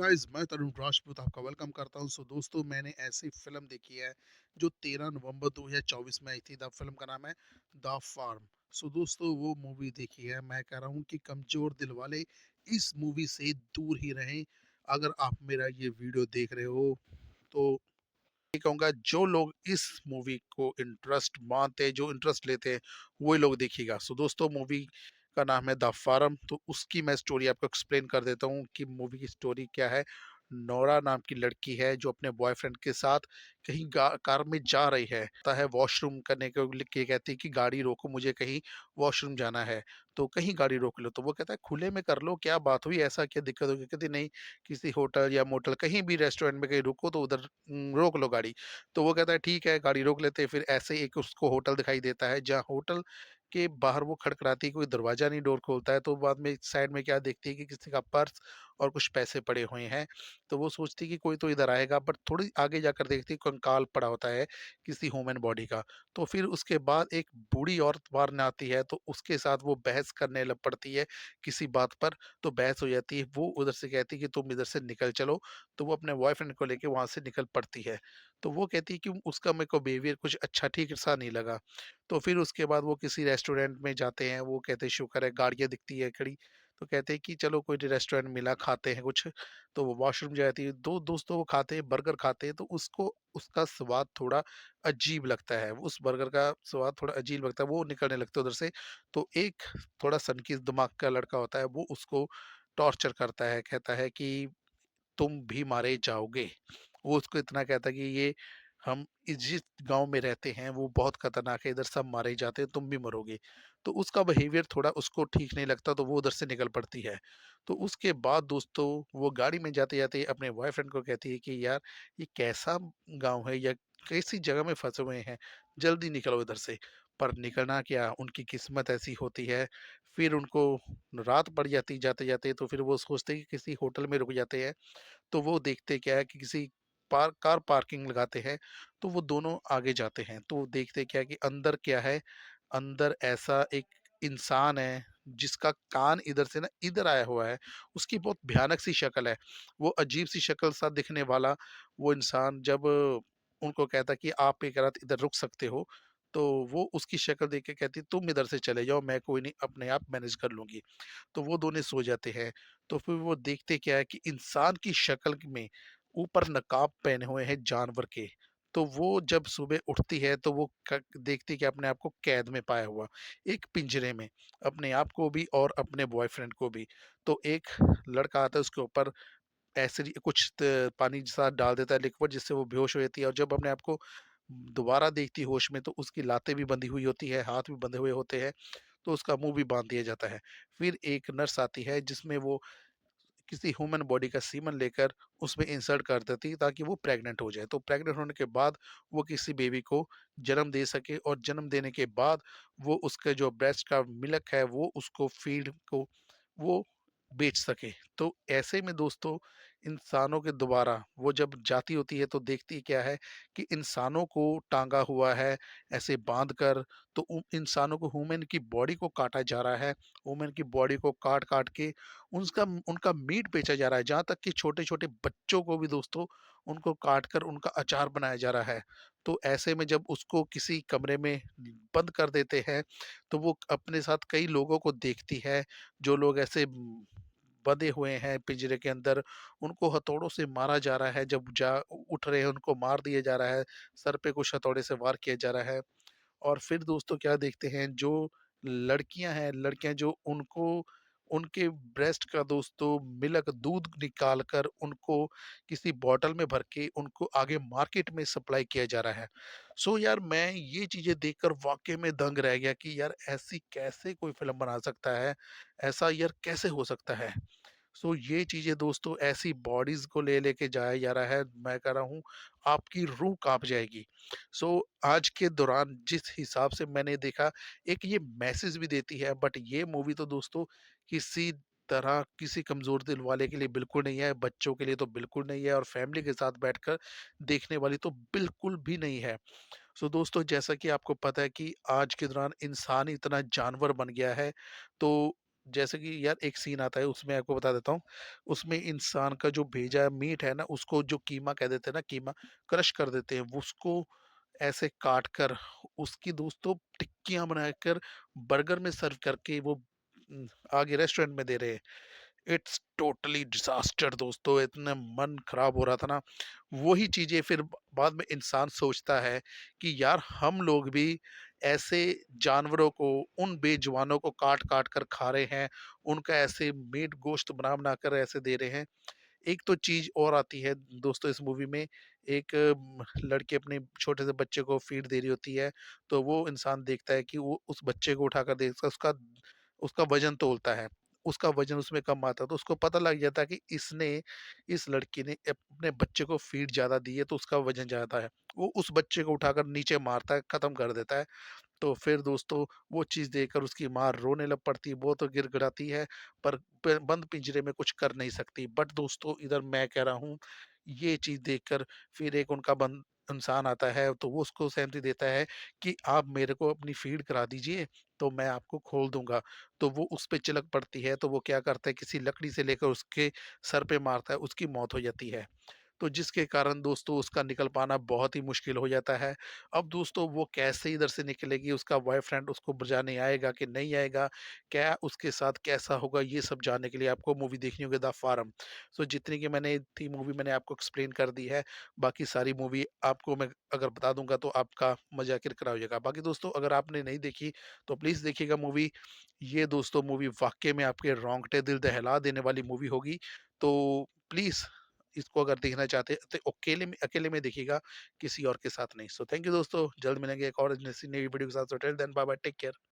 Guys, मैं तरुण राजपूत आपका welcome करता हूं। दोस्तों, मैंने ऐसी फिल्म देखी है जो 13 नवंबर 2024 में आई थी। द फिल्म का नाम है द फार्म। दोस्तों, वो मूवी देखी है। मैं कह रहा हूं कि कमजोर दिल वाले इस मूवी से दूर ही रहें। अगर आप मेरा ये वीडियो देख रहे हो तो ये कहूंगा, जो लोग इस मूवी को इंटरेस्ट मानते हैं, जो इंटरेस्ट लेते हैं, वही लोग देखिएगा। दोस्तों, मूवी का नाम है द फार्म। तो उसकी मैं स्टोरी आपको एक्सप्लेन कर देता हूँ कि मूवी की स्टोरी क्या है। नोरा नाम की लड़की है जो अपने बॉयफ्रेंड के साथ कहीं कार में जा रही है। पता है, वॉशरूम करने के लिए कहती है कि गाड़ी रोको, मुझे कहीं वॉशरूम जाना है। तो कहीं गाड़ी रोक लो, तो वो कहता है खुले में कर लो, क्या बात हुई, ऐसा क्या दिक्कत होगी। कहती नहीं, किसी होटल या मोटल कहीं भी रेस्टोरेंट में कहीं रुको तो उधर रोक लो गाड़ी। तो वो कहता है ठीक है, गाड़ी रोक लेते हैं। फिर ऐसे एक उसको होटल दिखाई देता है, जहाँ होटल के बाहर वो खड़खड़ाती है, कोई दरवाजा नहीं, डोर खोलता है। तो बाद में साइड में क्या देखती है कि किसी का पर्स और कुछ पैसे पड़े हुए हैं। तो वो सोचती है कि कोई तो इधर आएगा, बट थोड़ी आगे जाकर देखती है कंकाल पड़ा होता है किसी ह्यूमन बॉडी का। तो फिर उसके बाद एक बूढ़ी औरत बाहर में आती है, तो उसके साथ वो बहस करने लग पड़ती है किसी बात पर। तो बहस हो जाती है, वो उधर से कहती है कि तुम इधर से निकल चलो। तो वो अपने बॉयफ्रेंड को लेके वहां से निकल पड़ती है। तो वो कहती है कि उसका मेरे को बिहेवियर कुछ अच्छा ठीक सा नहीं लगा। तो फिर उसके बाद वो किसी रेस्टोरेंट में जाते हैं। वो कहते हैं शुक्र है, गाड़ियाँ दिखती है खड़ी। तो कहते हैं कि चलो कोई रेस्टोरेंट मिला, खाते हैं कुछ। तो वो वॉशरूम जाती है, दो दोस्तों वो खाते हैं, बर्गर खाते हैं। तो उसको उसका स्वाद थोड़ा अजीब लगता है, उस बर्गर का स्वाद थोड़ा अजीब लगता है, वो निकलने लगता है उधर से। तो एक थोड़ा सनकी दिमाग का लड़का होता है, वो उसको टॉर्चर करता है, कहता है कि तुम भी मारे जाओगे। वो उसको इतना कहता है कि ये हम जिस गांव में रहते हैं वो बहुत खतरनाक है, इधर सब मारे जाते हैं, तुम भी मरोगे। तो उसका बिहेवियर थोड़ा उसको ठीक नहीं लगता, तो वो उधर से निकल पड़ती है। तो उसके बाद दोस्तों, वो गाड़ी में जाते जाते अपने बॉयफ्रेंड को कहती है कि यार, ये कैसा गांव है या कैसी जगह में फंसे हुए हैं, जल्दी निकलो इधर से। पर निकलना क्या, उनकी किस्मत ऐसी होती है। फिर उनको रात पड़ जाती जाते जाते। तो फिर वो सोचते हैं कि किसी होटल में रुक जाते हैं। तो वो देखते क्या है कि किसी कार पार्किंग लगाते हैं। तो वो दोनों आगे जाते हैं, तो वो देखते क्या है कि अंदर क्या है। अंदर ऐसा एक इंसान है जिसका कान इधर से ना इधर आया हुआ है। उसकी बहुत भयानक सी शक्ल है, वो अजीब सी शक्ल सा दिखने वाला। वो इंसान जब उनको कहता कि आप एक रात इधर रुक सकते हो, तो वो उसकी शक्ल देख के कहती तुम इधर से चले जाओ, मैं कोई नहीं, अपने आप मैनेज कर लूंगी। तो वो दोनों सो जाते हैं। तो फिर वो देखते क्या है कि इंसान की शक्ल में ऊपर नकाब पहने हुए हैं जानवर के। तो वो जब सुबह उठती है तो वो देखती कि अपने आप को कैद में पाया हुआ, एक पिंजरे में, अपने आप को भी और अपने बॉयफ्रेंड को भी। तो एक लड़का आता है, उसके ऊपर एसिड कुछ पानी सा डाल देता है, लिक्विड, जिससे वो बेहोश हो जाती है। और जब अपने आप को दोबारा देखती होश में, तो उसकी लातें भी बंधी हुई होती है, हाथ भी बंधे हुए होते हैं। तो उसका मुंह भी बांध दिया जाता है। फिर एक नर्स आती है जिसमें वो किसी ह्यूमन बॉडी का सीमन लेकर उसमें इंसर्ट कर देती है, ताकि वो प्रेग्नेंट हो जाए। तो प्रेग्नेंट होने के बाद वो किसी बेबी को जन्म दे सके, और जन्म देने के बाद वो उसके जो ब्रेस्ट का मिल्क है वो उसको फीड को वो बेच सके। तो ऐसे में दोस्तों, इंसानों के दोबारा वो जब जाती होती है, तो देखती क्या है कि इंसानों को टांगा हुआ है ऐसे बांध कर। तो इंसानों को, ह्यूमन की बॉडी को काटा जा रहा है। ह्यूमन की बॉडी को काट काट के उनका उनका मीट बेचा जा रहा है। जहाँ तक कि छोटे छोटे बच्चों को भी दोस्तों, उनको काट कर उनका अचार बनाया जा रहा है। तो ऐसे में जब उसको किसी कमरे में बंद कर देते हैं, तो वो अपने साथ कई लोगों को देखती है, जो लोग ऐसे बंधे हुए हैं पिंजरे के अंदर। उनको हथौड़ों से मारा जा रहा है, जब जा उठ रहे हैं उनको मार दिया जा रहा है, सर पे कुछ हथौड़े से वार किया जा रहा है। और फिर दोस्तों क्या देखते हैं, जो लड़कियां हैं, लड़कियां जो उनको उनके ब्रेस्ट का दोस्तों मिल्क दूध निकाल कर उनको किसी बॉटल में भर के उनको आगे मार्केट में सप्लाई किया जा रहा है। यार, मैं ये चीजें देखकर वाकई में दंग रह गया कि यार, ऐसी कैसे कोई फिल्म बना सकता है, ऐसा यार कैसे हो सकता है। ये चीजें दोस्तों, ऐसी बॉडीज को ले लेके जाया जा रहा है, मैं कह रहा हूँ आपकी रूह कांप जाएगी। आज के दौरान जिस हिसाब से मैंने देखा, एक ये मैसेज भी देती है, बट ये मूवी तो दोस्तों किसी तरह किसी कमजोर दिल वाले के लिए बिल्कुल नहीं है, बच्चों के लिए तो बिल्कुल नहीं है, और फैमिली के साथ बैठकर देखने वाली तो बिल्कुल भी नहीं है। दोस्तों, जैसा कि आपको पता है कि आज के दौरान इंसान इतना जानवर बन गया है। तो जैसे कि यार एक सीन आता है उसमें आपको बता देता हूँ, उसमें इंसान का जो भेजा मीट है ना उसको जो कीमा कह देते हैं ना कीमा, क्रश कर देते हैं, वो उसको ऐसे काट कर उसकी दोस्तों टिक्कियाँ बनाकर बर्गर में सर्व करके वो आगे रेस्टोरेंट में दे रहे हैं। इट्स टोटली डिजास्टर दोस्तों, इतना मन खराब हो रहा था ना। वही चीजें फिर बाद में इंसान सोचता है कि यार हम लोग भी ऐसे जानवरों को, उन बेजुबानों को काट काट कर खा रहे हैं, उनका ऐसे मीट गोश्त बना बना कर ऐसे दे रहे हैं। एक तो चीज और आती है दोस्तों इस मूवी में, एक लड़की अपने छोटे से बच्चे को फीड दे रही होती है, तो वो इंसान देखता है कि वो उस बच्चे को उठाकर देखता है, उसका उसका वजन तोलता है, उसका वजन उसमें कम आता है, तो उसको पता लग जाता है कि इसने, इस लड़की ने अपने बच्चे को फीड ज्यादा दी है तो उसका वजन ज्यादा है। वो उस बच्चे को उठाकर नीचे मारता है, खत्म कर देता है। तो फिर दोस्तों वो चीज़ देखकर उसकी माँ रोने लग पड़ती है, वो तो गिड़गिड़ाती है, पर बंद पिंजरे में कुछ कर नहीं सकती। बट दोस्तों इधर मैं कह रहा हूँ, ये चीज़ देखकर फिर एक उनका बंद इंसान आता है, तो वो उसको सहमति देता है कि आप मेरे को अपनी फीड करा दीजिए, तो मैं आपको खोल दूंगा। तो वो उस पे चिलक पड़ती है, तो वो क्या करता है, किसी लकड़ी से लेकर उसके सर पे मारता है, उसकी मौत हो जाती है। तो जिसके कारण दोस्तों उसका निकल पाना बहुत ही मुश्किल हो जाता है। अब दोस्तों वो कैसे इधर से निकलेगी, उसका बॉयफ्रेंड उसको बचाने आएगा कि नहीं आएगा, क्या उसके साथ कैसा होगा, ये सब जानने के लिए आपको मूवी देखनी होगी द फार्म। सो जितनी की मैंने थी मूवी मैंने आपको एक्सप्लेन कर दी है। बाकी सारी मूवी आपको मैं अगर बता दूँगा तो आपका मज़ा किरकिरा हो जाएगा। बाकी दोस्तों अगर आपने नहीं देखी तो प्लीज़ देखिएगा मूवी। ये दोस्तों मूवी वाक़ई में आपके रोंगटे दिल दहला देने वाली मूवी होगी। तो प्लीज़ इसको अगर देखना चाहते हैं तो अकेले में देखिएगा, किसी और के साथ नहीं। सो थैंक यू दोस्तों, जल्द मिलेंगे एक और नई वीडियो के साथ। So till then bye bye, take care.